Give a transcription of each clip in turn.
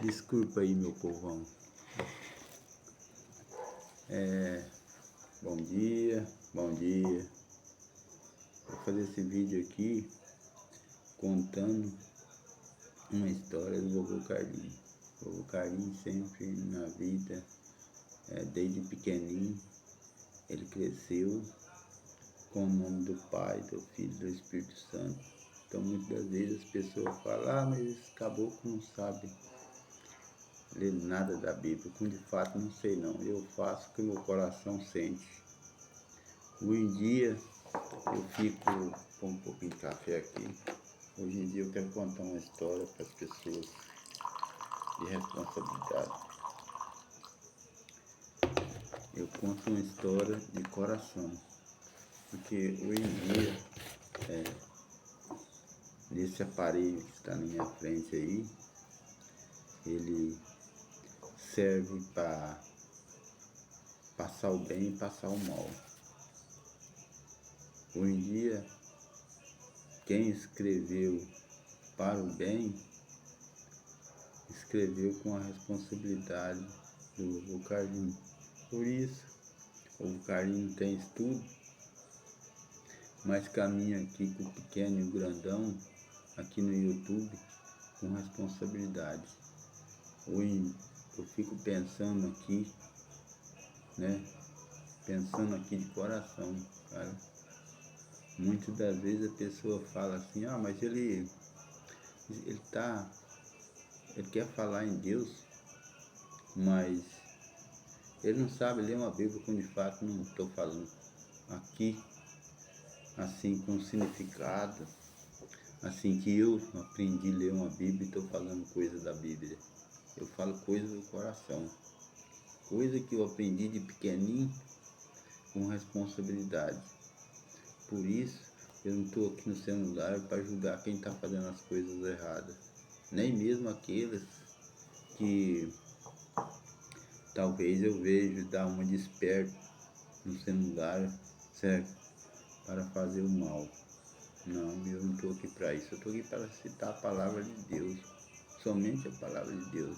Desculpa aí, meu povão. Bom dia, bom dia. Vou fazer esse vídeo aqui contando uma história do vovô Carlinho. O vovô Carlinho sempre na vida, desde pequenininho, ele cresceu com o nome do Pai, do Filho e do Espírito Santo. Então muitas das vezes as pessoas falam, mas esse caboclo não sabe ler nada da Bíblia. Com de fato não sei não, eu faço o que meu coração sente. Hoje em dia eu fico com um pouquinho de café aqui. Hoje em dia eu quero contar uma história para as pessoas de responsabilidade. Eu conto uma história de coração, porque hoje em dia, nesse aparelho que está na minha frente aí, ele serve para passar o bem e passar o mal. Hoje em dia, quem escreveu para o bem, escreveu com a responsabilidade do vovô Carlinho. Por isso, o vovô Carlinho tem estudo, mas caminha aqui com o pequeno e o grandão, aqui no YouTube, com responsabilidade. Hoje eu fico pensando aqui, pensando aqui de coração, cara. Muitas das vezes a pessoa fala assim, mas ele quer falar em Deus, mas ele não sabe ler uma Bíblia, como de fato não estou falando aqui, assim, com significado, assim que eu aprendi a ler uma Bíblia e estou falando coisa da Bíblia. Eu falo coisa do coração, coisa que eu aprendi de pequenininho com responsabilidade. Por isso, eu não estou aqui no celular para julgar quem está fazendo as coisas erradas, nem mesmo aqueles que talvez eu vejo dar uma desperto no celular, certo? Para fazer o mal. Não, eu não estou aqui para isso. Eu estou aqui para citar a palavra de Deus, somente a palavra de Deus.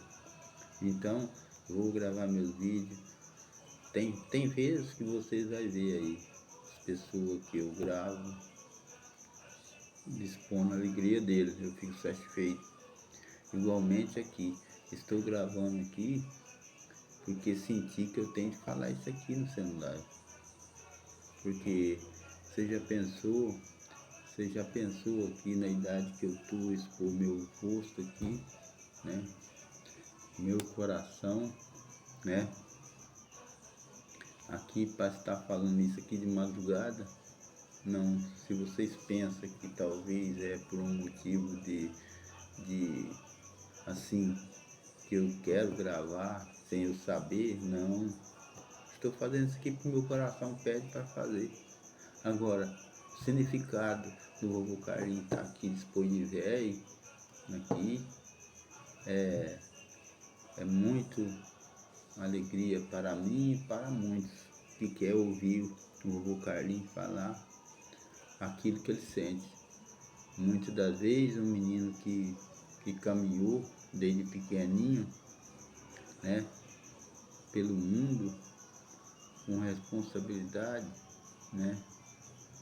Então, eu vou gravar meus vídeos. Tem vezes que vocês vão ver aí as pessoas que eu gravo dispondo a alegria deles, eu fico satisfeito. Igualmente aqui, estou gravando aqui porque senti que eu tenho que falar isso aqui no celular. Porque você já pensou aqui na idade que eu estou, expor meu rosto aqui, meu coração, aqui para estar falando isso aqui de madrugada? Não, se vocês pensam que talvez é por um motivo de assim, que eu quero gravar sem eu saber, não. Estou fazendo isso aqui porque meu coração pede para fazer. Agora, o significado do vovô Carlinho estar aqui disponível aqui, é muito alegria para mim e para muitos que quer ouvir o vovô Carlinho falar aquilo que ele sente. Muitas das vezes um menino que caminhou desde pequenininho, pelo mundo com responsabilidade,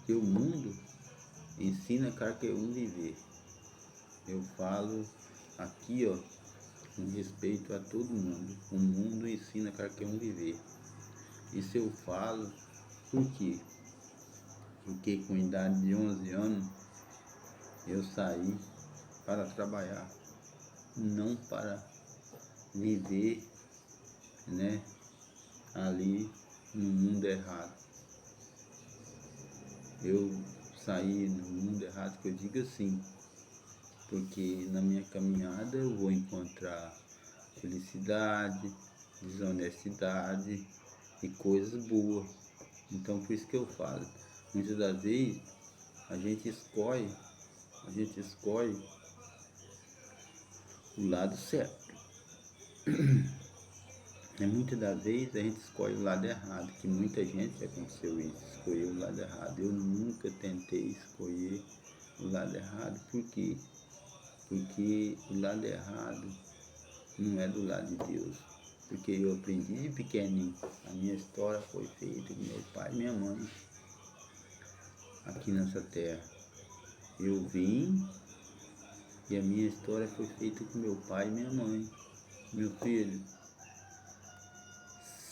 que o mundo ensina qualquer um viver. Eu falo aqui, com respeito a todo mundo. O mundo ensina qualquer um viver. Isso eu falo por quê? Porque com idade de 11 anos eu saí para trabalhar, não para viver, ali no mundo errado. Eu saí no mundo errado, que eu digo assim, porque na minha caminhada eu vou encontrar felicidade, desonestidade e coisas boas. Então por isso que eu falo, muitas das vezes a gente escolhe o lado certo. E muitas das vezes a gente escolhe o lado errado, que muita gente já aconteceu isso, escolheu o lado errado. Eu nunca tentei escolher o lado errado, porque porque o lado errado não é do lado de Deus. Porque eu aprendi de pequenininho. A minha história foi feita com meu pai e minha mãe aqui nessa terra. Eu vim e a minha história foi feita com meu pai e minha mãe. Meu filho,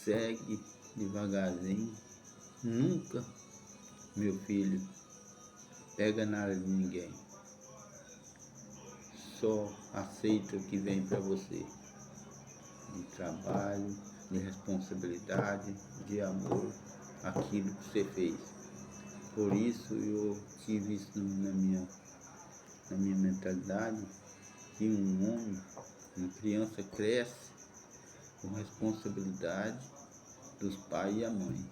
segue devagarzinho. Nunca, meu filho, pega nada de ninguém. Só aceita o que vem para você. De trabalho, de responsabilidade, de amor, aquilo que você fez. Por isso eu tive isso na minha mentalidade, que um homem, uma criança cresce com responsabilidade dos pais e a mãe.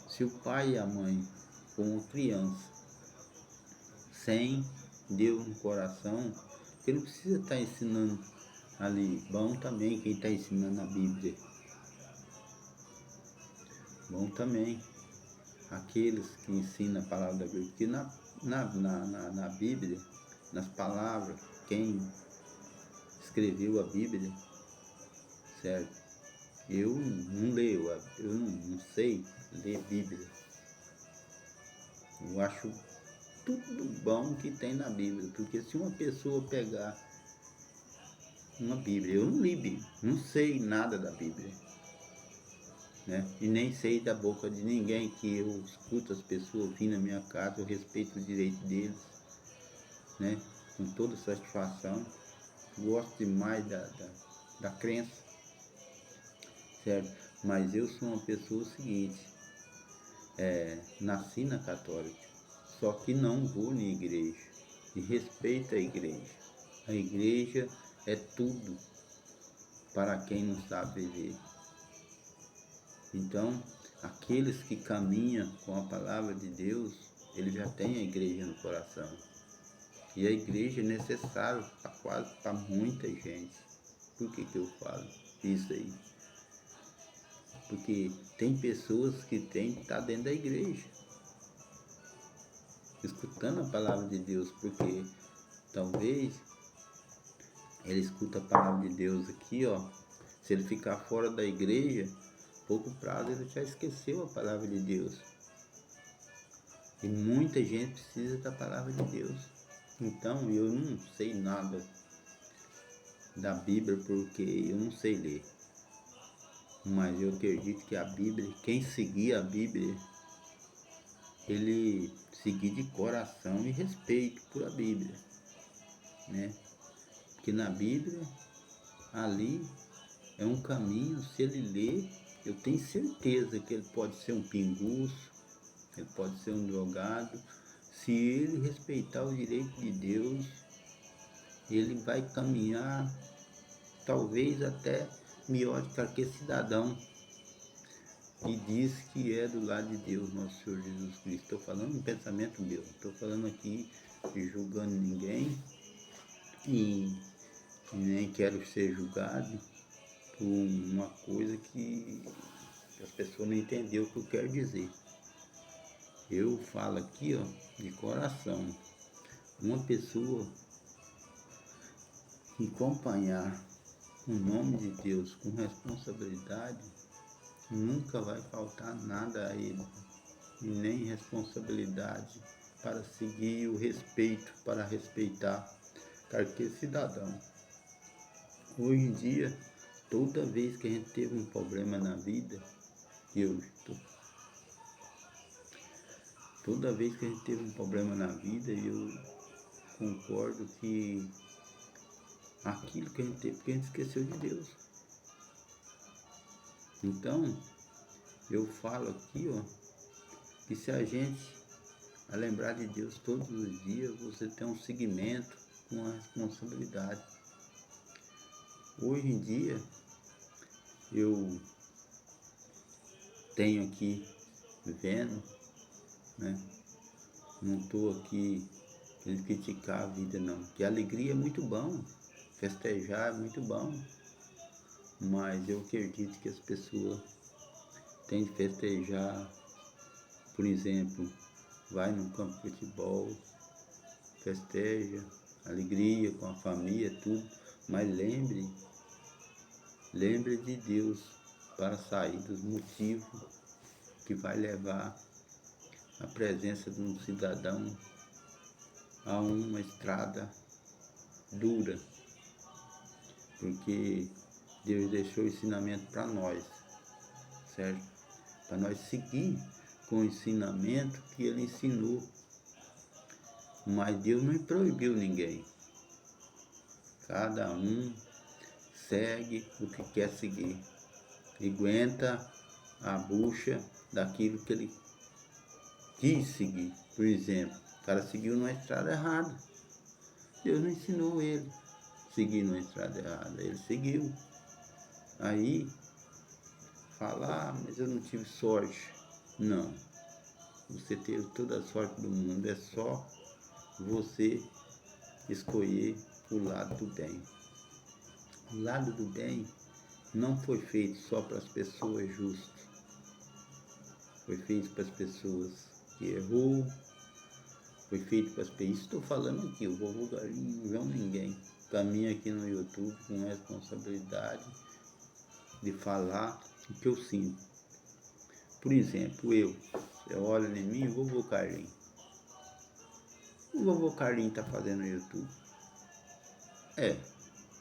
Se o pai e a mãe, como criança, sem Deus no coração, porque não precisa estar ensinando ali, bom também quem está ensinando a Bíblia. Bom também aqueles que ensinam a palavra da Bíblia, porque na Bíblia, nas palavras, quem escreveu a Bíblia, certo? Eu não leio, eu não sei ler Bíblia. Eu acho tudo bom que tem na Bíblia, porque se uma pessoa pegar uma Bíblia, eu não li Bíblia, não sei nada da Bíblia, né? E nem sei da boca de ninguém, que eu escuto as pessoas vir na minha casa, eu respeito o direito deles, né? Com toda satisfação, gosto demais da crença, certo? Mas eu sou uma pessoa seguinte, nasci na católica, só que não vou na igreja, e respeito a igreja. A igreja é tudo para quem não sabe viver. Então, aqueles que caminham com a palavra de Deus, eles já têm a igreja no coração. E a igreja é necessária para muita gente. Por que eu falo isso aí? Porque tem pessoas que têm que estar dentro da igreja, escutando a palavra de Deus, porque talvez ele escuta a palavra de Deus aqui, ó. Se ele ficar fora da igreja, pouco prazo ele já esqueceu a palavra de Deus. E muita gente precisa da palavra de Deus. Então eu não sei nada da Bíblia porque eu não sei ler. Mas eu acredito que a Bíblia, quem seguir a Bíblia, ele seguir de coração e respeito por a Bíblia, né? Porque na Bíblia, ali é um caminho, se ele ler, eu tenho certeza que ele pode ser um pinguço, ele pode ser um drogado. Se ele respeitar o direito de Deus, ele vai caminhar talvez até melhor que aquele cidadão que diz que é do lado de Deus, nosso Senhor Jesus Cristo. Estou falando um pensamento meu, estou falando aqui de julgando ninguém e nem quero ser julgado por uma coisa que as pessoas não entenderam o que eu quero dizer. Eu falo aqui, ó, de coração. Uma pessoa que acompanhar o nome de Deus com responsabilidade, nunca vai faltar nada a ele, e nem responsabilidade para seguir o respeito, para respeitar qualquer cidadão. Hoje em dia, toda vez que a gente teve um problema na vida, toda vez que a gente teve um problema na vida, eu concordo que aquilo que a gente teve, porque a gente esqueceu de Deus. Então, eu falo aqui, ó, que se a gente lembrar de Deus todos os dias, você tem um seguimento com a responsabilidade. Hoje em dia, eu tenho aqui vivendo, né? Não estou aqui querendo criticar a vida, não. Que a alegria é muito bom, festejar é muito bom, mas eu acredito que as pessoas têm que festejar. Por exemplo, vai num campo de futebol, festeja, alegria com a família, tudo, mas lembre de Deus para sair dos motivos que vai levar a presença de um cidadão a uma estrada dura, porque Deus deixou o ensinamento para nós, certo? Para nós seguir com o ensinamento que Ele ensinou. Mas Deus não proibiu ninguém. Cada um segue o que quer seguir. E aguenta a bucha daquilo que ele quis seguir. Por exemplo, o cara seguiu numa estrada errada. Deus não ensinou ele a seguir numa estrada errada. Ele seguiu. Aí, falar, mas eu não tive sorte. Não. Você teve toda a sorte do mundo. É só você escolher o lado do bem. O lado do bem não foi feito só para as pessoas justas. Foi feito para as pessoas que errou. Foi feito para as pessoas. Estou falando aqui, o Vovô Galinho, não ninguém. Caminho aqui no YouTube com responsabilidade de falar o que eu sinto. Por exemplo, você olha em mim, o Vovô Carlinho. O Vovô Carlinho está fazendo no YouTube.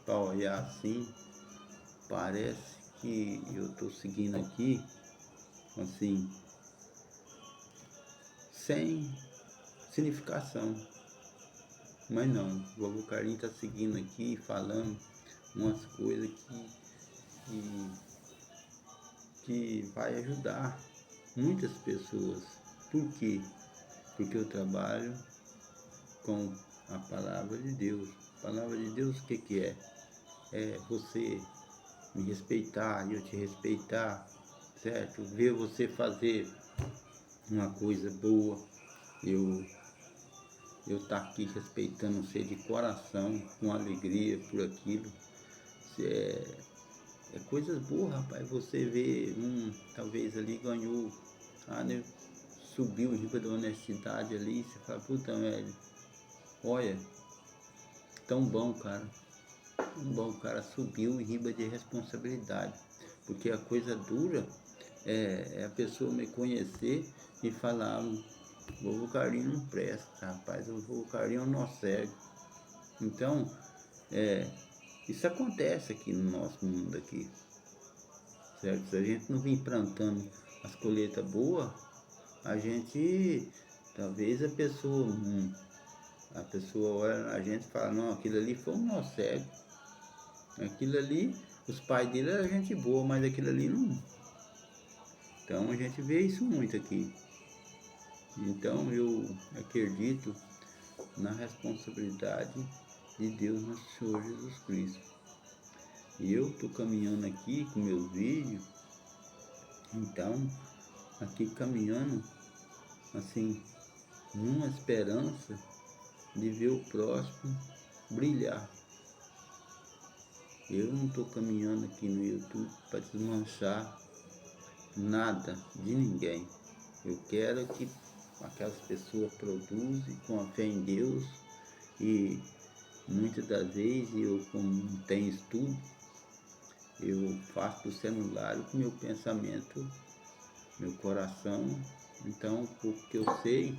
Para olhar assim, parece que eu estou seguindo aqui, assim, sem significação. Mas não, o Vovô Carlinho está seguindo aqui, falando umas coisas que vai ajudar muitas pessoas. Por quê? Porque eu trabalho com a palavra de Deus. A palavra de Deus, o que é? É você me respeitar e eu te respeitar, certo? Ver você fazer uma coisa boa, eu estar aqui respeitando você de coração, com alegria por aquilo. É coisas boas, rapaz. Você vê talvez ali ganhou, né, subiu em riba da honestidade ali, você fala, puta, velho, olha, tão bom, cara. Bom, o cara subiu em riba de responsabilidade, porque a coisa dura é a pessoa me conhecer e falar, o Vovô Carlinho não presta, rapaz, o Vovô Carlinho é um nó cego. Então, isso acontece aqui no nosso mundo aqui, certo? Se a gente não vir plantando as colheitas boas, a gente, talvez a pessoa olha a gente e fala, não, aquilo ali foi um nó cego. Aquilo ali, os pais dele eram gente boa, mas aquilo ali não. Então a gente vê isso muito aqui. Então eu acredito na responsabilidade de Deus, nosso Senhor Jesus Cristo. E eu estou caminhando aqui com meus vídeos, então, aqui caminhando, assim, numa esperança de ver o próximo brilhar. Eu não estou caminhando aqui no YouTube para desmanchar nada de ninguém. Eu quero que aquelas pessoas produzam com a fé em Deus, e muitas das vezes eu, como não tenho estudo, eu faço do celular com meu pensamento, meu coração. Então, o que eu sei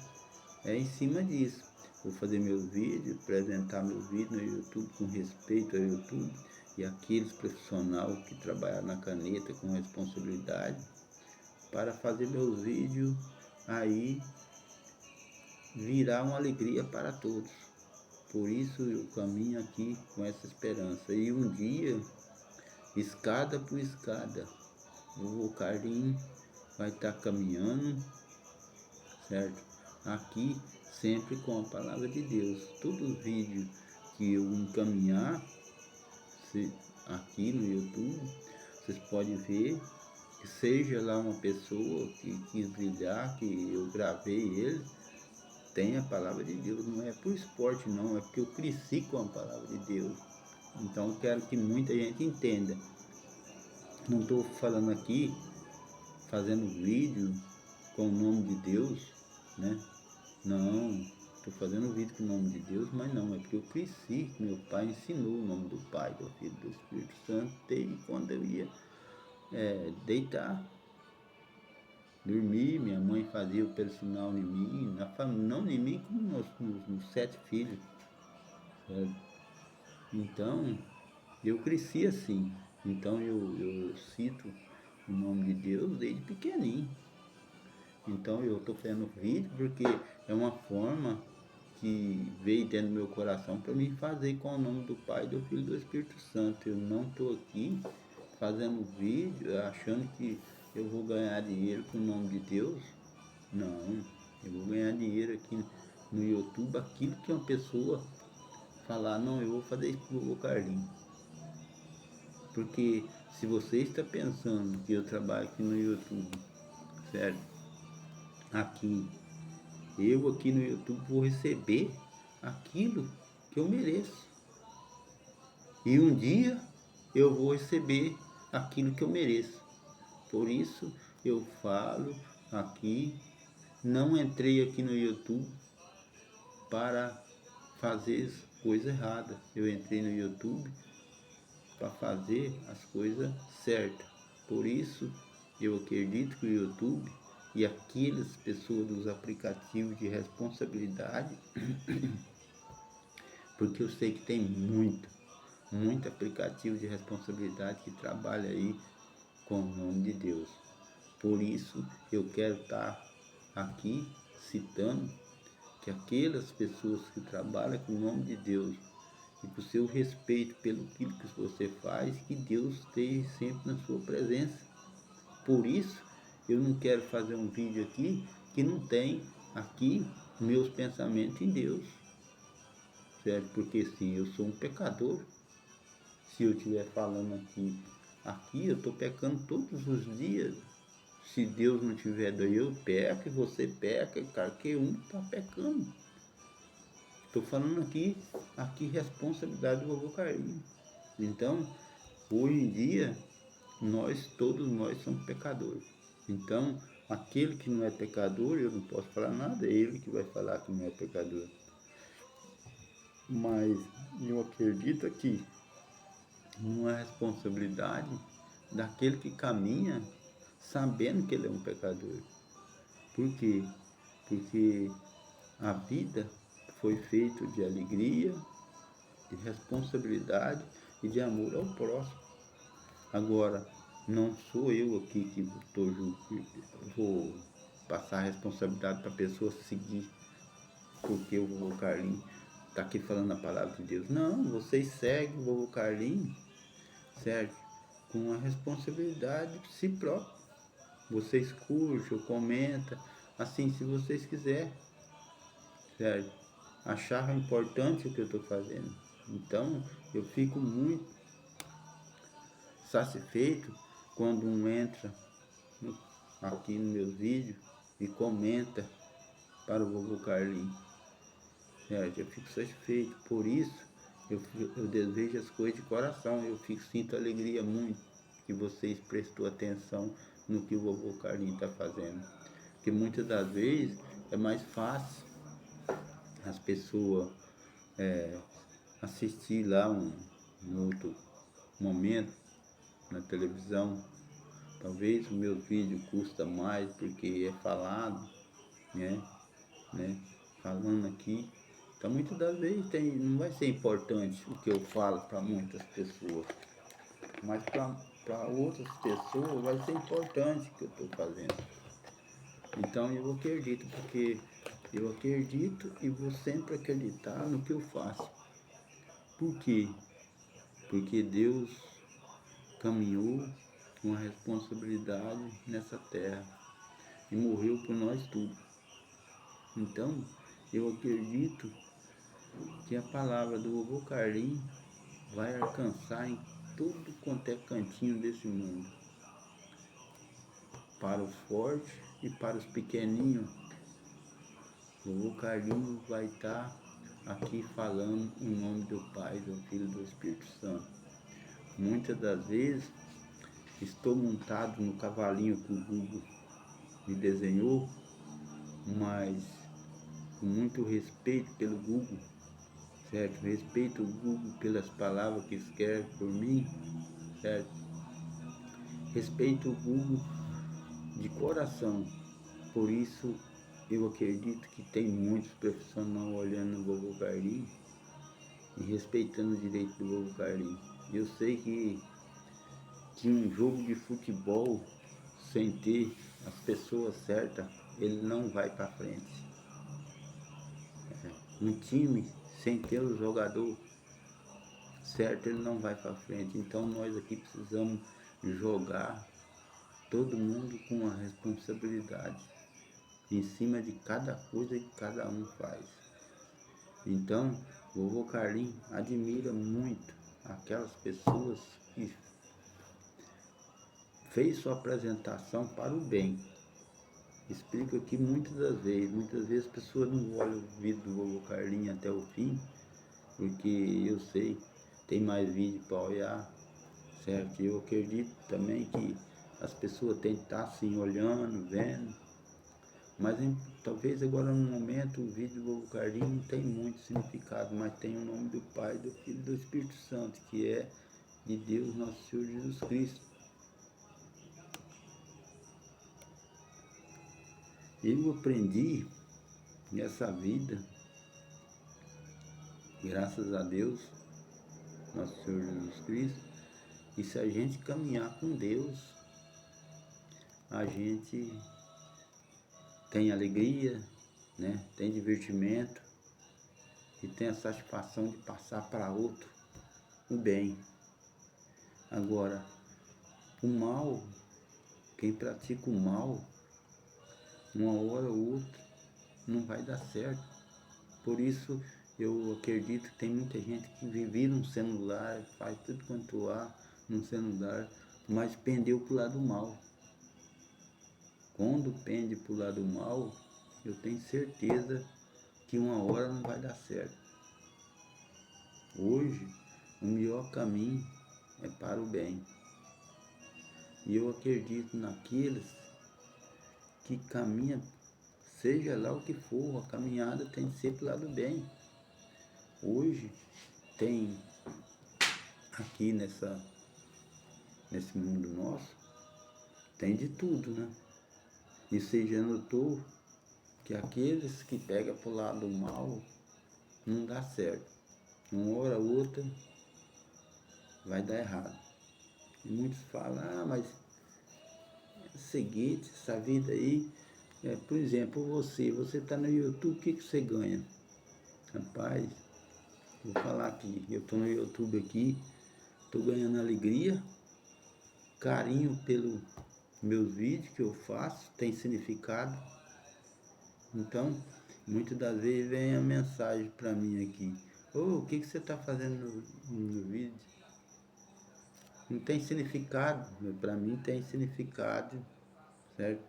é em cima disso. Vou fazer meus vídeos, apresentar meus vídeos no YouTube com respeito ao YouTube e aqueles profissionais que trabalham na caneta com responsabilidade, para fazer meus vídeos aí virar uma alegria para todos. Por isso eu caminho aqui com essa esperança. E um dia, escada por escada, o Vovô Carlinho vai estar caminhando, certo? Aqui, sempre com a palavra de Deus. Todos os vídeos que eu encaminhar aqui no YouTube, vocês podem ver que seja lá uma pessoa que quis brilhar, que eu gravei ele, tem a palavra de Deus. Não é por esporte não, é porque eu cresci com a palavra de Deus. Então eu quero que muita gente entenda. Não estou falando aqui, fazendo vídeo com o nome de Deus, né? Não, estou fazendo vídeo com o nome de Deus, mas não, é porque eu cresci, meu pai ensinou o nome do Pai, do Filho e do Espírito Santo, desde quando eu ia deitar, dormir, minha mãe fazia o personal em mim, na família, não em mim, como nos 7 filhos, certo? Então, eu cresci assim, então eu cito o nome de Deus desde pequenininho. Então eu estou fazendo vídeo porque é uma forma que veio dentro do meu coração para mim fazer com o nome do Pai, do Filho e do Espírito Santo. Eu não estou aqui fazendo vídeo achando que eu vou ganhar dinheiro com o nome de Deus. Não, eu vou ganhar dinheiro aqui no YouTube, aquilo que uma pessoa falar, não, eu vou fazer isso pro Carlinhos. Porque se você está pensando que eu trabalho aqui no YouTube, certo? Eu aqui no YouTube vou receber aquilo que eu mereço. E um dia eu vou receber aquilo que eu mereço. Por isso eu falo aqui, não entrei aqui no YouTube para fazer coisa errada. Eu entrei no YouTube para fazer as coisas certas. Por isso eu acredito que o YouTube e aquelas pessoas dos aplicativos de responsabilidade, porque eu sei que tem muito aplicativo de responsabilidade que trabalha aí com o nome de Deus. Por isso eu quero estar aqui citando que aquelas pessoas que trabalham com o nome de Deus e com o seu respeito pelo que você faz, que Deus esteja sempre na sua presença. Por isso eu não quero fazer um vídeo aqui que não tem aqui meus pensamentos em Deus, certo? Porque sim, eu sou um pecador. Se eu estiver falando aqui eu estou pecando todos os dias. Se Deus não tiver daí, eu peco e você peca, qualquer um está pecando. Estou falando aqui responsabilidade do vovô Carlinhos. Então, hoje em dia, todos nós somos pecadores. Então, aquele que não é pecador, eu não posso falar nada, é ele que vai falar que não é pecador. Mas eu acredito que não é responsabilidade daquele que caminha sabendo que ele é um pecador. Por quê? Porque a vida foi feita de alegria, de responsabilidade e de amor ao próximo. Agora, não sou eu aqui que vou passar a responsabilidade para a pessoa seguir, porque o vovô Carlinhos está aqui falando a palavra de Deus. Não, vocês seguem o vovô Carlinhos, certo? Com a responsabilidade de si próprio. Vocês curtem, comentam, assim, se vocês quiserem, certo? Achar importante o que eu estou fazendo. Então, eu fico muito satisfeito quando um entra aqui no meu vídeo e comenta para o vovô Carlinhos, certo? Eu fico satisfeito, por isso eu desejo as coisas de coração, sinto alegria muito que vocês prestou atenção no que o vovô Carlinhos está fazendo, porque muitas das vezes é mais fácil as pessoas assistir lá um outro momento na televisão. Talvez o meu vídeo custa mais porque é falado, né? Falando aqui. Então muitas das vezes não vai ser importante o que eu falo para muitas pessoas, mas para outras pessoas vai ser importante o que eu estou fazendo. Então eu acredito, porque eu acredito e vou sempre acreditar no que eu faço. Por quê? Porque Deus caminhou com a responsabilidade nessa terra e morreu por nós tudo. Então, eu acredito que a palavra do vovô Carlinhos vai alcançar em tudo quanto é cantinho desse mundo. Para os fortes e para os pequeninhos, o vovô Carlinhos vai estar aqui falando em nome do Pai, do Filho e do Espírito Santo. Muitas das vezes estou montado no cavalinho que o Google me desenhou, mas com muito respeito pelo Google, certo? Respeito o Google pelas palavras que escreve por mim, certo? Respeito o Google de coração. Por isso, eu acredito que tem muitos profissionais olhando no Vovô Carlinhos e respeitando o direito do Vovô Carlinhos. Eu sei que um jogo de futebol sem ter as pessoas certas, ele não vai para frente. Um time sem ter o jogador certo, ele não vai para frente. Então nós aqui precisamos jogar todo mundo com uma responsabilidade em cima de cada coisa que cada um faz. Então, o vovô Carlinhos admira muito aquelas pessoas que fez sua apresentação para o bem. Explico aqui muitas vezes as pessoas não olham o vídeo do vovô Carlinhos até o fim, porque eu sei, tem mais vídeo para olhar, certo? Eu acredito também que as pessoas têm que estar assim, olhando, vendo, mas talvez agora no momento o vídeo do vovô Carlinhos não tem muito significado, mas tem o nome do Pai, do Filho e do Espírito Santo, que é de Deus, nosso Senhor Jesus Cristo. Eu aprendi nessa vida, graças a Deus, nosso Senhor Jesus Cristo, e se a gente caminhar com Deus, a gente tem alegria, né? Tem divertimento e tem a satisfação de passar para outro o bem. Agora, o mal, quem pratica o mal, uma hora ou outra, não vai dar certo. Por isso, eu acredito que tem muita gente que vive num celular, faz tudo quanto há num celular, mas pendeu para o lado mal. Quando pende para o lado mal, eu tenho certeza que uma hora não vai dar certo. Hoje, o melhor caminho é para o bem. E eu acredito naqueles que caminham, seja lá o que for, a caminhada tem que ser para o lado bem. Hoje tem aqui nesse mundo nosso, tem de tudo, né? E você já notou que aqueles que pegam para o lado mal não dá certo. Uma hora ou outra vai dar errado. E muitos falam, mas é o seguinte, essa vida aí, por exemplo, você está no YouTube, o que você ganha? Rapaz, vou falar aqui, eu estou no YouTube aqui, estou ganhando alegria, carinho pelos meus vídeos que eu faço, tem significado. Então, muitas das vezes vem a mensagem para mim aqui, o que você está fazendo no vídeo? Não tem significado, para mim tem significado, certo?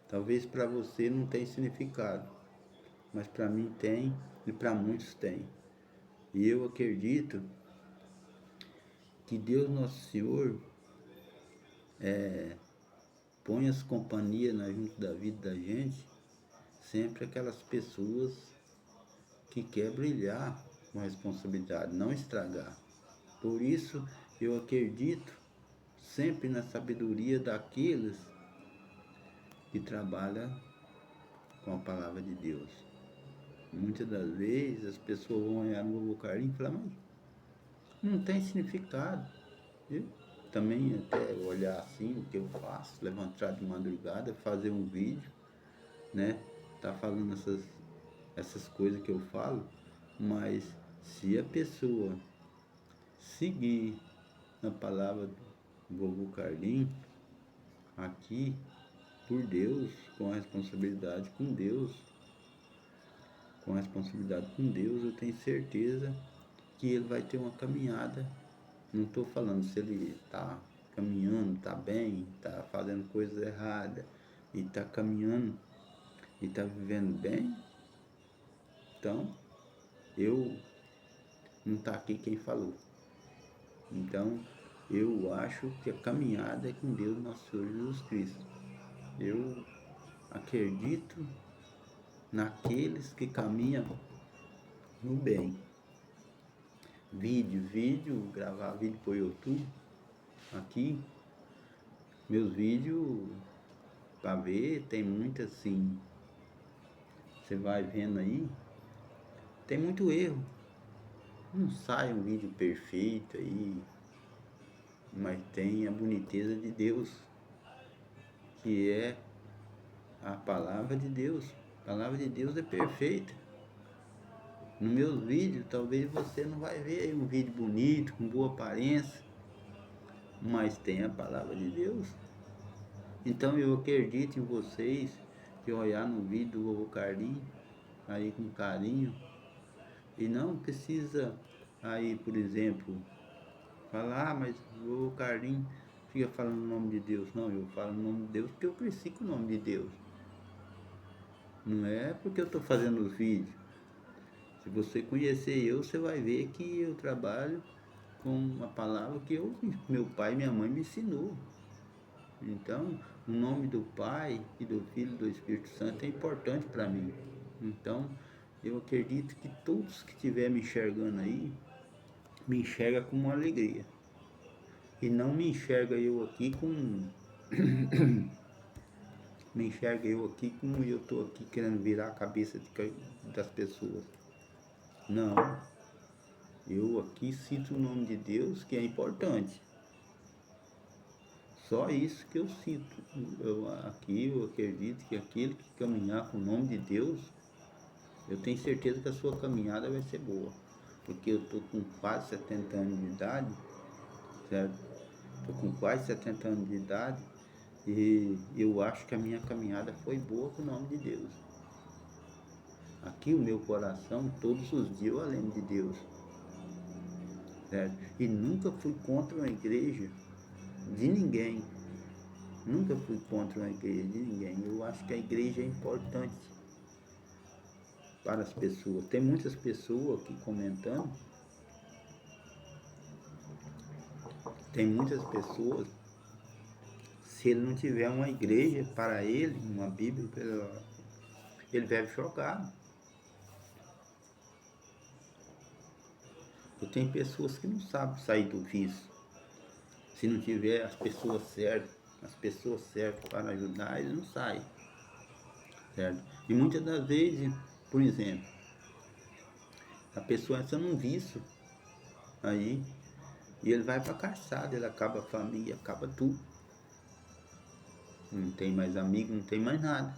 Talvez para você não tenha significado, mas para mim tem e para muitos tem. E eu acredito que Deus Nosso Senhor põe as companhias junto da vida da gente, sempre aquelas pessoas que quer brilhar com responsabilidade, não estragar. Por isso eu acredito sempre na sabedoria daqueles que trabalham com a palavra de Deus. Muitas das vezes as pessoas vão olhar no vovô Carlinhos e falar, mas não tem significado. Eu também até olhar assim o que eu faço, levantar de madrugada, fazer um vídeo, né? Tá falando essas coisas que eu falo, mas se a pessoa seguir na palavra do vovô Carlinhos, aqui, por Deus, com a responsabilidade com Deus, eu tenho certeza que ele vai ter uma caminhada. Não estou falando se ele está caminhando, está bem, está fazendo coisas erradas, e está caminhando, e está vivendo bem. Então, eu não está aqui quem falou. Então, eu acho que a caminhada é com Deus, nosso Senhor Jesus Cristo. Eu acredito naqueles que caminham no bem. Gravar vídeo pro YouTube. Aqui, meus vídeos, pra ver, tem muito assim. Você vai vendo aí, tem muito erro. Não sai um vídeo perfeito aí, mas tem a boniteza de Deus, que é a palavra de Deus. A palavra de Deus é perfeita. Nos meus vídeos, talvez você não vai ver aí um vídeo bonito, com boa aparência, mas tem a palavra de Deus. Então eu acredito em vocês que olhar no vídeo do Vovô Carlinhos aí com carinho, e não precisa aí, por exemplo, falar, mas o Vovô Carlinhos fica falando o nome de Deus. Não, eu falo o nome de Deus porque eu cresci com o nome de Deus. Não é porque eu estou fazendo os vídeos. Se você conhecer eu, você vai ver que eu trabalho com uma palavra que meu pai e minha mãe me ensinou. Então, o nome do Pai e do Filho e do Espírito Santo é importante para mim. Então, eu acredito que todos que estiverem me enxergando aí, me enxerga com uma alegria. E não me enxerga eu aqui com... me enxerga eu aqui como eu estou aqui querendo virar a cabeça das pessoas. Não. Eu aqui cito o nome de Deus, que é importante. Só isso que eu cito. Aqui eu acredito que aquele que caminhar com o nome de Deus, eu tenho certeza que a sua caminhada vai ser boa. Porque eu estou com quase 70 anos de idade, certo? Estou com quase 70 anos de idade e eu acho que a minha caminhada foi boa com o nome de Deus. Aqui o meu coração, todos os dias eu lembro de Deus, certo? E nunca fui contra uma igreja de ninguém. Nunca fui contra uma igreja de ninguém. Eu acho que a igreja é importante para as pessoas. Tem muitas pessoas aqui comentando. Tem muitas pessoas. Se ele não tiver uma igreja para ele, uma Bíblia, ele deve jogar. E tem pessoas que não sabem sair do vício. Se não tiver as pessoas certas para ajudar, ele não sai, certo? E muitas das vezes, por exemplo, a pessoa entra num vício aí, e ele vai para a caçada, ele acaba a família, acaba tudo. Não tem mais amigo, não tem mais nada.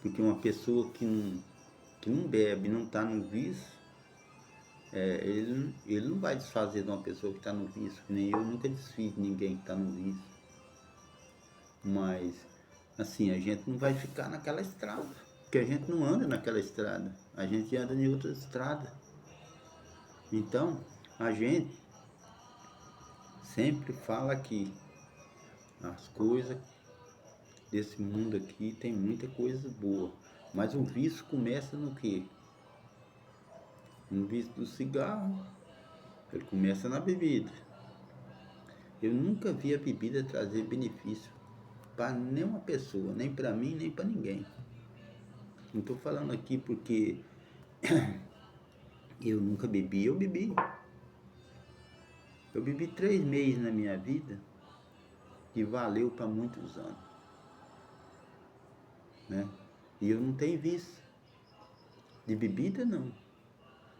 Porque uma pessoa que não bebe, não está no vício, ele não vai desfazer de uma pessoa que está no vício, nem eu nunca desfiz de ninguém que está no vício. Mas, assim, a gente não vai ficar naquela estrada, porque a gente não anda naquela estrada, a gente anda em outra estrada. Então, a gente sempre fala que as coisas desse mundo aqui tem muita coisa boa, mas o vício começa no quê? No vício do cigarro, ele começa na bebida. Eu nunca vi a bebida trazer benefício para nenhuma pessoa, nem para mim, nem para ninguém. Não estou falando aqui porque eu nunca bebi, eu bebi. Eu bebi 3 meses na minha vida e valeu para muitos anos, né? E eu não tenho vício de bebida, não.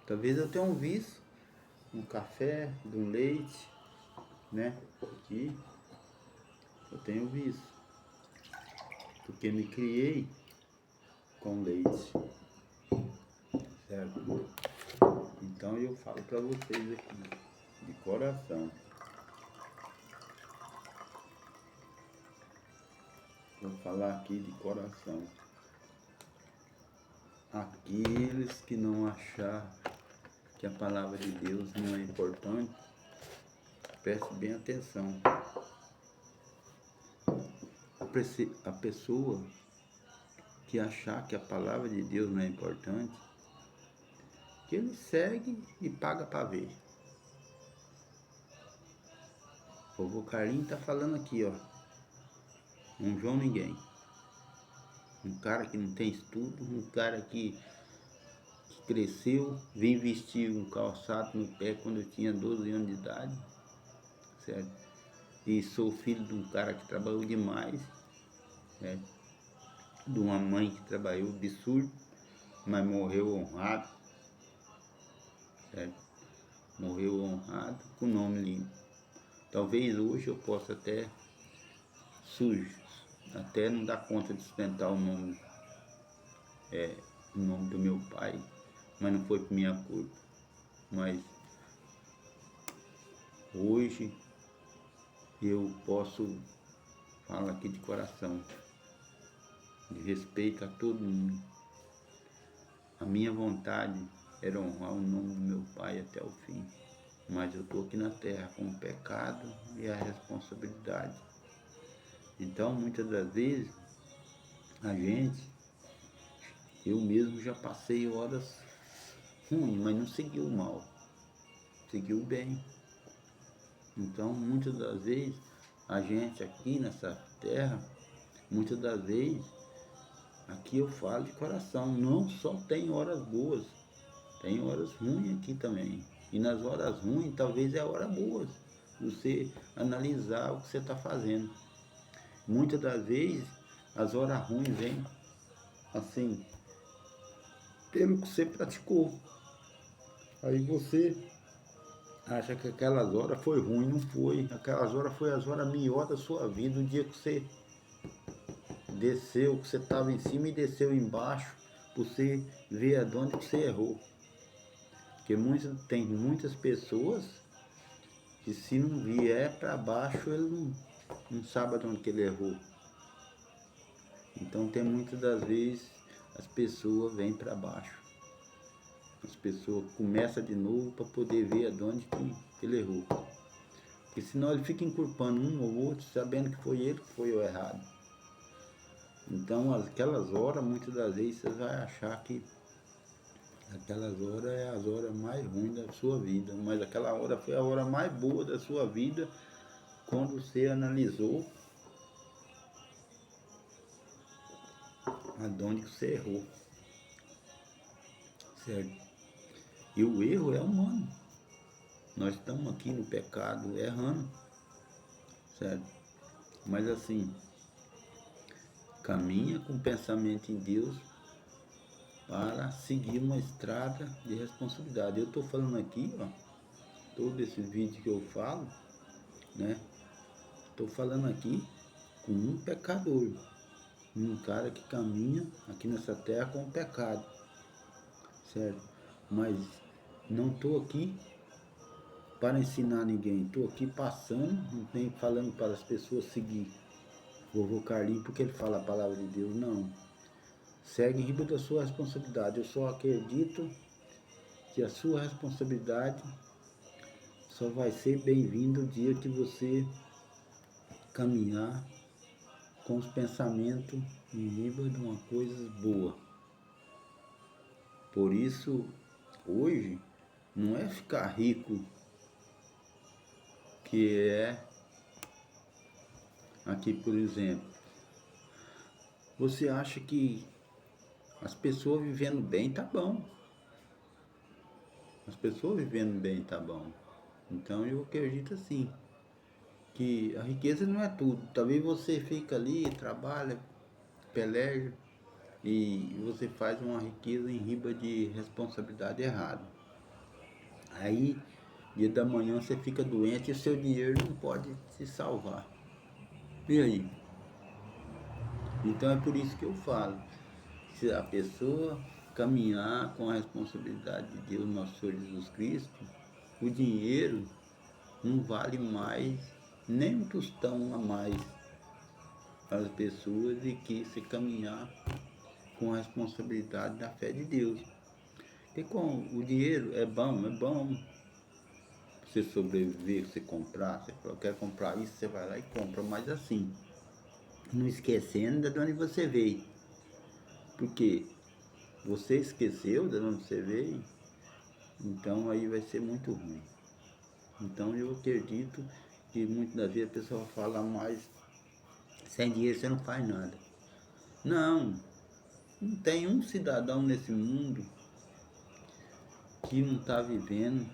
Talvez eu tenha um vício, um café, de um leite, né? Aqui eu tenho vício, porque me criei com leite, certo? Então eu falo para vocês aqui, de coração. Vou falar aqui de coração. Aqueles que não achar que a palavra de Deus não é importante, preste bem atenção. A pessoa que achar que a palavra de Deus não é importante, que ele segue e paga para ver. O Vovô Carlinhos está falando aqui, ó. Um João Ninguém. Um cara que não tem estudo, um cara que cresceu, vim vestir um calçado no pé quando eu tinha 12 anos de idade, certo? E sou filho de um cara que trabalhou demais, certo? De uma mãe que trabalhou absurdo, mas morreu honrado, certo? Morreu honrado com o nome limpo. Talvez hoje eu possa até sujo, até não dar conta de sustentar o nome do meu pai, mas não foi por minha culpa. Mas hoje eu posso falar aqui de coração, de respeito a todo mundo. A minha vontade era honrar o nome do meu pai até o fim, mas eu estou aqui na terra com o pecado e a responsabilidade. Então, muitas das vezes, eu mesmo já passei horas ruins, mas não seguiu o mal, seguiu o bem. Então, muitas das vezes, a gente aqui nessa terra, muitas das vezes, aqui eu falo de coração, não só tem horas boas, tem horas ruins aqui também. E nas horas ruins, talvez é hora boa, você analisar o que você está fazendo. Muitas das vezes, as horas ruins vêm, assim, pelo que você praticou. Aí você acha que aquelas horas foi ruim, não foi. Aquelas horas foi as horas melhores da sua vida, o dia que você desceu, que você estava em cima e desceu embaixo, você ver aonde que você errou. Porque tem muitas pessoas que se não vier para baixo, ele não sabe aonde que ele errou. Então tem muitas das vezes as pessoas vêm para baixo. As pessoas começam de novo para poder ver aonde que ele errou. Porque senão ele fica inculpando um ou outro, sabendo que foi ele que foi o errado. Então aquelas horas, muitas das vezes, você vai achar que aquelas horas é as horas mais ruins da sua vida. Mas aquela hora foi a hora mais boa da sua vida, quando você analisou aonde que você errou. Certo? E o erro é humano. Nós estamos aqui no pecado errando. Certo? Mas assim, caminha com pensamento em Deus para seguir uma estrada de responsabilidade. Eu estou falando aqui, ó, todo esse vídeo que eu falo, né? Estou falando aqui com um pecador, um cara que caminha aqui nessa terra com o pecado, certo? Mas não estou aqui para ensinar ninguém, estou aqui passando, não tem falando para as pessoas seguir vovô Carlinhos porque ele fala a palavra de Deus, não. Segue em riba da sua responsabilidade. Eu só acredito que a sua responsabilidade só vai ser bem-vinda o dia que você caminhar com os pensamentos em riba de uma coisa boa. Por isso, hoje, não é ficar rico que é aqui, por exemplo. Você acha que as pessoas vivendo bem tá bom. As pessoas vivendo bem tá bom. Então eu acredito assim, que a riqueza não é tudo. Talvez você fica ali, trabalha, peleja e você faz uma riqueza em riba de responsabilidade errada. Aí, dia da manhã você fica doente e o seu dinheiro não pode se salvar. E aí? Então é por isso que eu falo, se a pessoa caminhar com a responsabilidade de Deus, nosso Senhor Jesus Cristo, o dinheiro não vale mais nem um tostão a mais para as pessoas e que se caminhar com a responsabilidade da fé de Deus. Porque com o dinheiro é bom você sobreviver, você comprar, você quer comprar isso, você vai lá e compra, mas assim, não esquecendo de onde você veio. Porque você esqueceu de onde você veio, então aí vai ser muito ruim. Então eu acredito que muitas das vezes a pessoa fala, mas sem dinheiro você não faz nada. Não, Não tem um cidadão nesse mundo que não está vivendo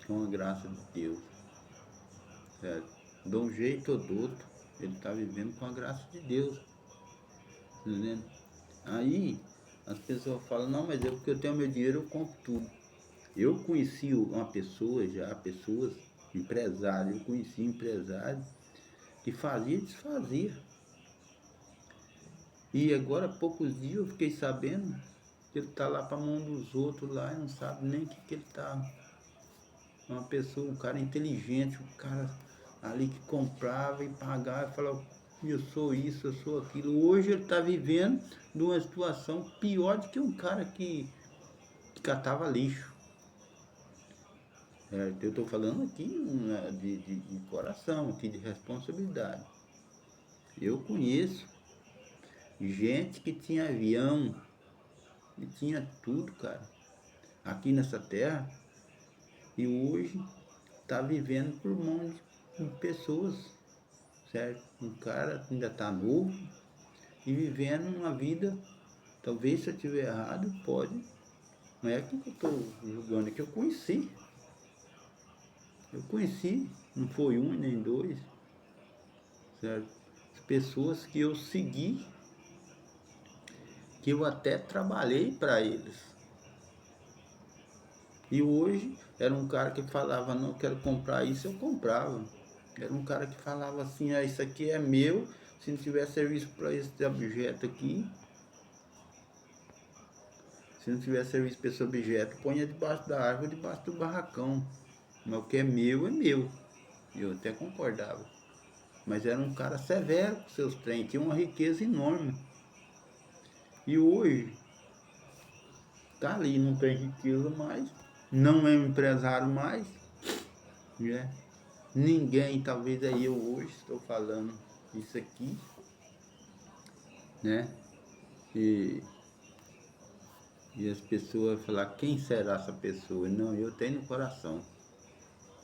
com a graça de Deus, certo? De um jeito ou do outro, ele está vivendo com a graça de Deus, tá entendendo? Aí as pessoas falam, não, mas é porque eu tenho meu dinheiro, eu compro tudo. Eu conheci uma pessoa já, pessoas, empresário, eu conheci empresário que fazia e desfazia. E agora, há poucos dias, eu fiquei sabendo que ele está lá para a mão dos outros lá e não sabe nem o que ele está. Uma pessoa, um cara inteligente, um cara ali que comprava e pagava e falava, eu sou isso, eu sou aquilo. Hoje ele está vivendo numa situação pior do que um cara que catava lixo. Eu estou falando aqui de coração, aqui de responsabilidade. Eu conheço gente que tinha avião e tinha tudo, cara, aqui nessa terra, e hoje está vivendo por mão de pessoas, certo? Um cara ainda está novo e vivendo uma vida, talvez se eu estiver errado, pode, não é que eu estou julgando, é que eu conheci, não foi um nem dois, certo? As pessoas que eu segui, que eu até trabalhei para eles. E hoje era um cara que falava, não, quero comprar isso, eu comprava. Era um cara que falava assim, ah, isso aqui é meu, se não tiver serviço para esse objeto aqui, se não tiver serviço para esse objeto, ponha debaixo da árvore, debaixo do barracão. Mas o que é meu, é meu. Eu até concordava. Mas era um cara severo com seus trem, tinha uma riqueza enorme. E hoje, tá ali, não tem riqueza mais, não é um empresário mais, né? Ninguém, talvez aí eu hoje estou falando isso aqui, né? E, e as pessoas falar, quem será essa pessoa? Não, eu tenho no coração.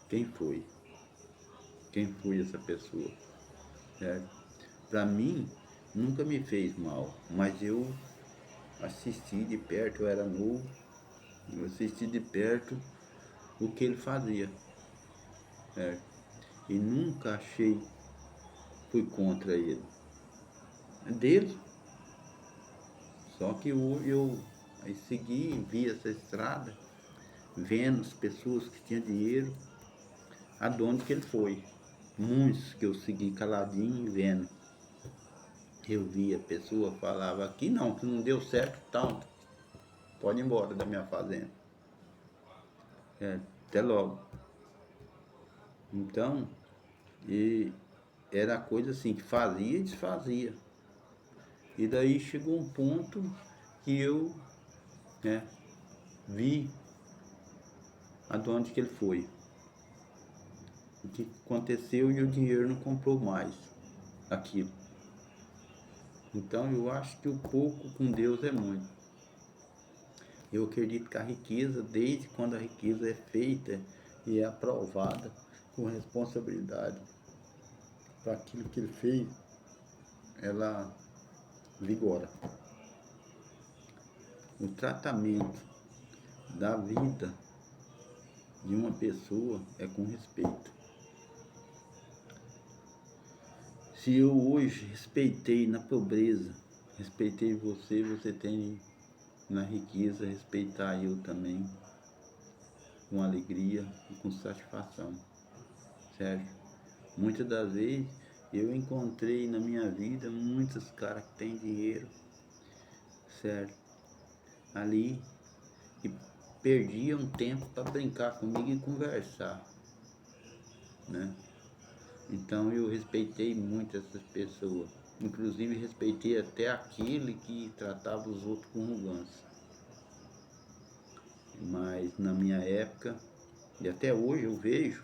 Quem foi? Quem foi essa pessoa? Certo? Para mim, nunca me fez mal, mas eu assisti de perto, eu era novo, eu assisti de perto o que ele fazia, certo? E nunca achei, fui contra ele. É dele. Só que eu aí segui, vi essa estrada, vendo as pessoas que tinham dinheiro, aonde que ele foi. Muitos que eu segui caladinho vendo. Eu vi a pessoa, falava, aqui não, que não deu certo, então pode ir embora da minha fazenda. Até logo. Então, e era coisa assim, que fazia e desfazia. E daí chegou um ponto que eu, né, vi aonde que ele foi. O que aconteceu e o dinheiro não comprou mais aquilo. Então eu acho que o pouco com Deus é muito. Eu acredito que a riqueza, desde quando a riqueza é feita e é aprovada com responsabilidade para aquilo que ele fez, ela vigora. O tratamento da vida de uma pessoa é com respeito. Se eu hoje respeitei na pobreza, respeitei você, você tem na riqueza respeitar eu também, com alegria e com satisfação, certo? Muitas das vezes eu encontrei na minha vida muitos caras que têm dinheiro, certo? Ali, que perdiam tempo para brincar comigo e conversar, né? Então eu respeitei muito essas pessoas. Inclusive respeitei até aquele que tratava os outros com arrogância. Mas na minha época, e até hoje eu vejo,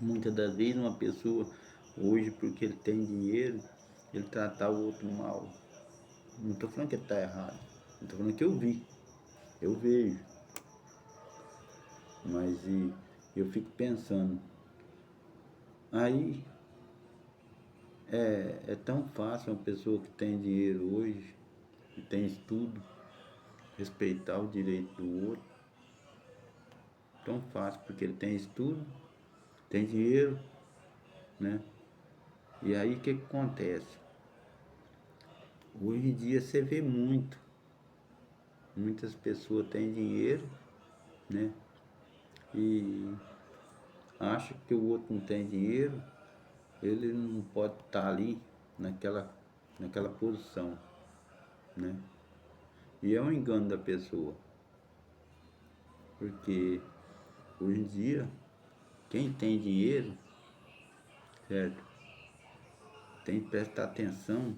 muitas das vezes uma pessoa, hoje porque ele tem dinheiro, ele tratar o outro mal. Não estou falando que ele está errado, estou falando que eu vi, eu vejo. Mas eu fico pensando, aí é tão fácil uma pessoa que tem dinheiro hoje que tem estudo, respeitar o direito do outro. Tão fácil, porque ele tem estudo, tem dinheiro, né? E aí o que acontece? Hoje em dia você vê muitas pessoas têm dinheiro, né? E acha que o outro não tem dinheiro, ele não pode estar ali naquela posição, né? E é um engano da pessoa, porque hoje em dia, quem tem dinheiro, certo? Tem que prestar atenção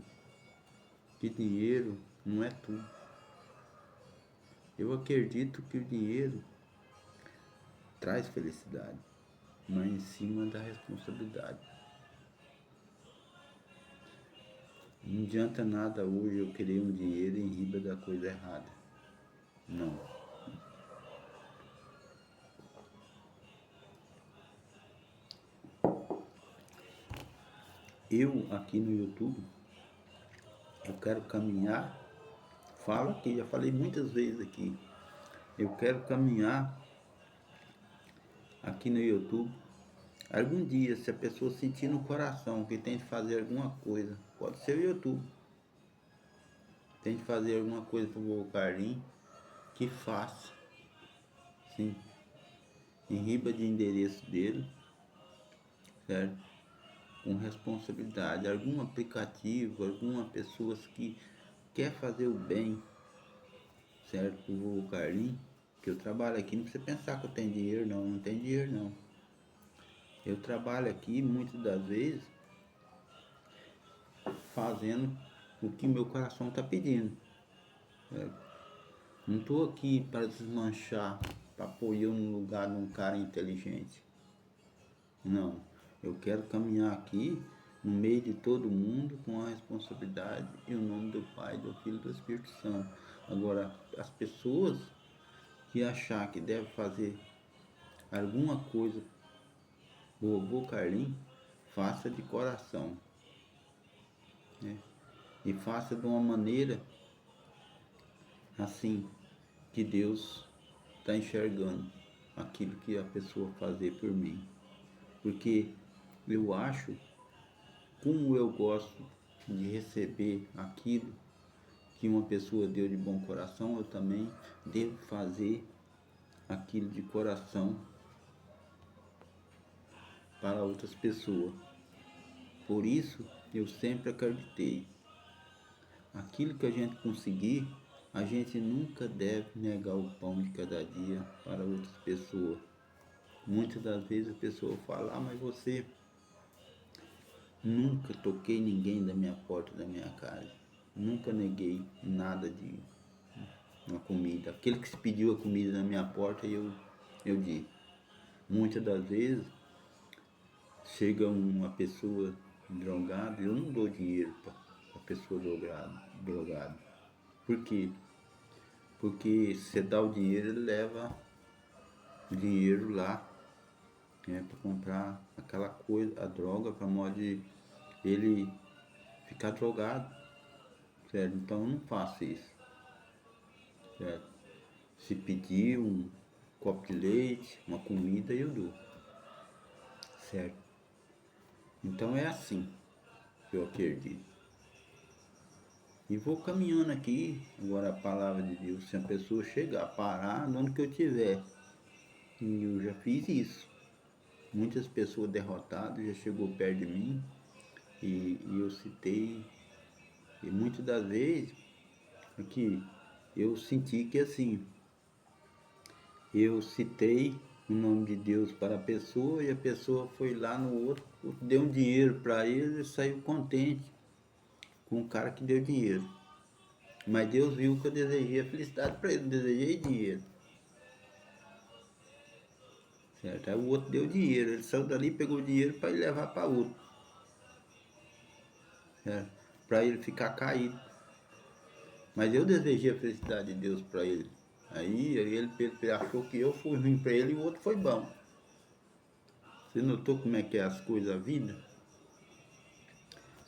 que dinheiro não é tudo. Eu acredito que o dinheiro traz felicidade, mas em cima da responsabilidade. Não adianta nada hoje eu querer um dinheiro em riba da coisa errada. Não. Eu aqui no YouTube, eu quero caminhar, falo aqui, já falei muitas vezes aqui, eu quero caminhar aqui no YouTube. Algum dia, se a pessoa sentir no coração que tem que fazer alguma coisa, pode ser o YouTube, tem que fazer alguma coisa pro vovô Carlinhos, que faça, sim, em riba de endereço dele, certo? Com responsabilidade, algum aplicativo, alguma pessoa que quer fazer o bem, certo? Pro vovô Carlinhos, que eu trabalho aqui, não precisa pensar que eu tenho dinheiro não, não tenho dinheiro não. Eu trabalho aqui muitas das vezes fazendo o que meu coração está pedindo, certo? Não estou aqui para desmanchar, para pôr eu no lugar de um cara inteligente. Não, eu quero caminhar aqui no meio de todo mundo com a responsabilidade e o nome do Pai, do Filho e do Espírito Santo. Agora, as pessoas que achar que deve fazer alguma coisa, o vovô Carlinhos, faça de coração, né? E faça de uma maneira assim que Deus está enxergando aquilo que a pessoa fazer por mim. Porque eu acho, como eu gosto de receber aquilo que uma pessoa deu de bom coração, eu também devo fazer aquilo de coração para outras pessoas. Por isso, eu sempre acreditei, aquilo que a gente conseguir, a gente nunca deve negar o pão de cada dia para outras pessoas. Muitas das vezes a pessoa fala, mas você nunca toquei ninguém da minha porta da minha casa. Nunca neguei nada de uma comida. Aquele que se pediu a comida na minha porta, eu dei. Muitas das vezes chega uma pessoa drogada, eu não dou dinheiro para a pessoa drogada. Por quê? Porque se você dá o dinheiro, ele leva o dinheiro lá, né, para comprar aquela coisa, a droga, para modo de ele ficar drogado, certo? Então eu não faço isso, certo? Se pedir um copo de leite, uma comida, eu dou, certo? Então é assim que eu acredito. E vou caminhando aqui, agora a palavra de Deus, se a pessoa chegar, parar onde que eu tiver. E eu já fiz isso. Muitas pessoas derrotadas já chegou perto de mim e eu citei. E muitas das vezes aqui eu senti que assim, eu citei o nome de Deus para a pessoa e a pessoa foi lá no outro, deu um dinheiro para ele e saiu contente com o cara que deu dinheiro. Mas Deus viu que eu desejei a felicidade para ele, desejei dinheiro. Certo? Aí o outro deu dinheiro, ele saiu dali, pegou o dinheiro para ele levar para outro. Certo? Para ele ficar caído. Mas eu desejei a felicidade de Deus para ele. Aí ele achou que eu fui ruim para ele e o outro foi bom. Você notou como é que é as coisas, a vida?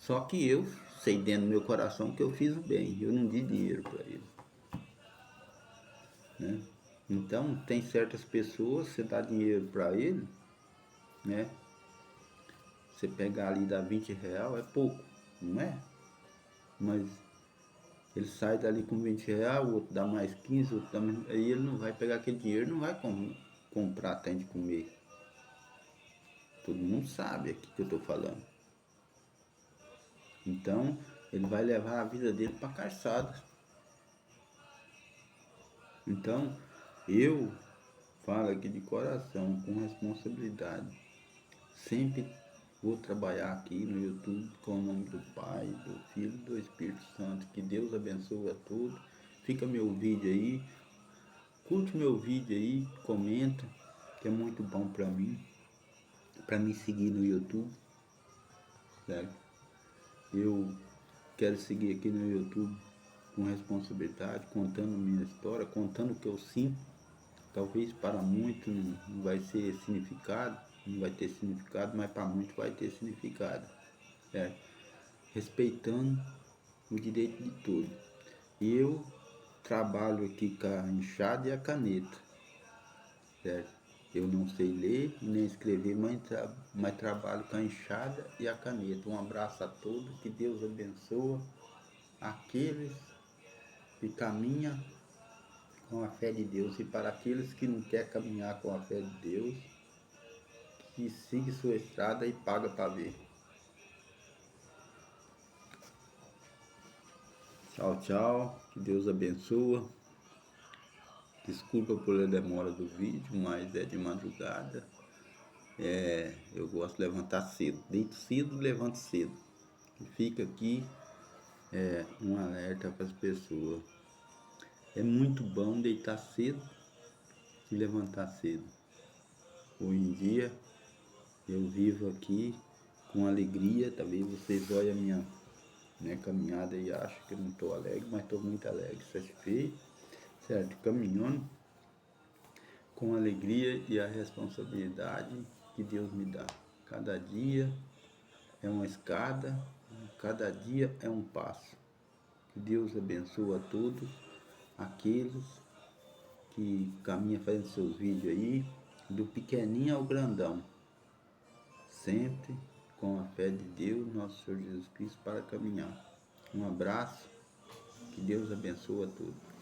Só que eu sei dentro do meu coração que eu fiz o bem, eu não di dinheiro para ele, né? Então, tem certas pessoas, você dá dinheiro para ele, né? Você pegar ali e dá R$ 20, é pouco, não é? Mas ele sai dali com R$ 20, o outro dá mais 15, o outro dá mais... Aí ele não vai pegar aquele dinheiro, não vai comprar até de comer. Todo mundo sabe aqui que eu estou falando. Então, ele vai levar a vida dele para caçada. Então, eu falo aqui de coração, com responsabilidade. Sempre vou trabalhar aqui no YouTube com o nome do Pai, do Filho e do Espírito Santo. Que Deus abençoe a todos. Fica meu vídeo aí. Curte meu vídeo aí, comenta, que é muito bom para me seguir no YouTube, certo? Eu quero seguir aqui no YouTube com responsabilidade, contando minha história, contando o que eu sinto. Talvez para muitos não vai ser significado, não vai ter significado, mas para muitos vai ter significado, certo? Respeitando o direito de todos. E eu trabalho aqui com a enxada e a caneta, certo? Eu não sei ler nem escrever, mas trabalho com a enxada e a caneta. Um abraço a todos, que Deus abençoe aqueles que caminham com a fé de Deus, e para aqueles que não querem caminhar com a fé de Deus, que siga sua estrada e paga para ver. Tchau, tchau, que Deus abençoe. Desculpa pela demora do vídeo, mas é de madrugada. Eu gosto de levantar cedo. Deito cedo, levanto cedo. E fica aqui um alerta para as pessoas. É muito bom deitar cedo e levantar cedo. Hoje em dia eu vivo aqui com alegria. Talvez vocês olhem a minha caminhada e achem que eu não estou alegre, mas estou muito alegre, satisfeito, certo? Caminhando com alegria e a responsabilidade que Deus me dá. Cada dia é uma escada, cada dia é um passo. Que Deus abençoe a todos aqueles que caminham fazendo seus vídeos aí, do pequenininho ao grandão, sempre com a fé de Deus, nosso Senhor Jesus Cristo, para caminhar. Um abraço, que Deus abençoe a todos.